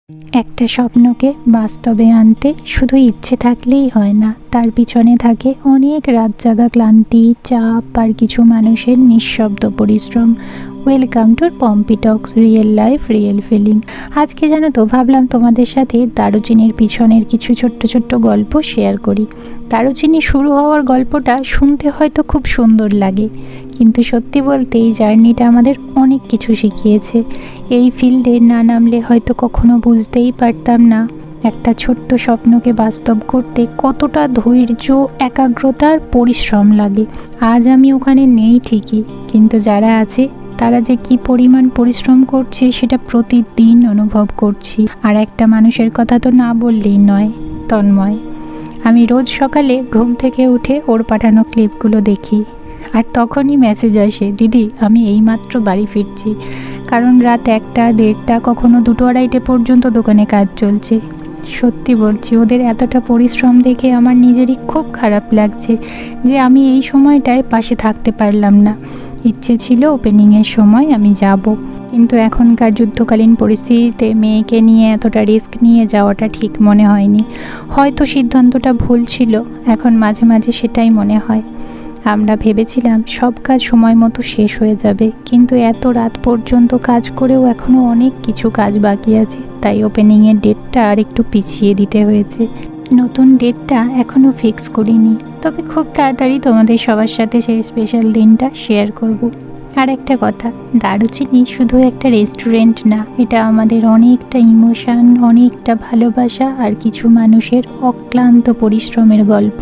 একটা স্বপ্নকে বাস্তবে আনতে শুধু ইচ্ছে থাকলেই হয় না, তার পিছনে থাকে অনেক রাত জাগা ক্লান্তি, চাপ আর কিছু মানুষের নিঃশব্দ পরিশ্রম। Welcome to Pompi talks, real life real feeling. আজকে জানো তো, ভাবলাম তোমাদের সাথে দারুচিনির পিছনের কিছু ছোট্ট ছোট্ট গল্প শেয়ার করি। দারুচিনি শুরু হওয়ার গল্পটা শুনতে হয়তো খুব সুন্দর লাগে, কিন্তু সত্যি বলতে এই জার্নিটা আমাদের অনেক কিছু শিখিয়েছে। এই ফিল্ডে না নামলে হয়তো কখনো বুঝতেই পারতাম না একটা ছোট্ট স্বপ্নকে বাস্তব করতে কতটা ধৈর্য, একাগ্রতার পরিশ্রম লাগে। আজ আমি ওখানে নেই ঠিকই, কিন্তু যারা আছে তারা যে কি পরিমাণ পরিশ্রম করছে সেটা প্রতিদিন অনুভব করছি। আর একটা মানুষের কথা তো না বললেই নয়, তন্ময়। আমি রোজ সকালে ঘুম থেকে উঠে ওর পাঠানো ক্লিপগুলো দেখি, আর তখনই মেসেজ আসে, দিদি আমি এইমাত্র বাড়ি ফিরছি। কারণ রাত 1টা, 1:30, কখনো 2টো, 2:30 পর্যন্ত দোকানে কাজ চলছে। সত্যি বলছি, ওদের এতটা পরিশ্রম দেখে আমার নিজেরই খুব খারাপ লাগছে যে আমি এই সময়টায় পাশে থাকতে পারলাম না। ইচ্ছে ছিল ওপেনিংয়ের সময় আমি যাব, কিন্তু এখনকার যুদ্ধকালীন পরিস্থিতিতে মেয়েকে নিয়ে এতটা রিস্ক নিয়ে যাওয়াটা ঠিক মনে হয়নি। হয়তো সিদ্ধান্তটা ভুল ছিল, এখন মাঝে মাঝে সেটাই মনে হয়। আমরা ভেবেছিলাম সব কাজ সময় মতো শেষ হয়ে যাবে, কিন্তু এত রাত পর্যন্ত কাজ করেও এখনও অনেক কিছু কাজ বাকি আছে। তাই ওপেনিংয়ের ডেটটা আর একটু পিছিয়ে দিতে হয়েছে। নতুন ডেটটা এখনও ফিক্স করিনি, তবে খুব তাড়াতাড়ি তোমাদের সবার সাথে সেই স্পেশাল দিনটা শেয়ার করব। আর একটা কথা, দারুচিনি শুধু একটা রেস্টুরেন্ট না, এটা আমাদের অনেকটা ইমোশন, অনেকটা ভালোবাসা আর কিছু মানুষের অক্লান্ত পরিশ্রমের গল্প।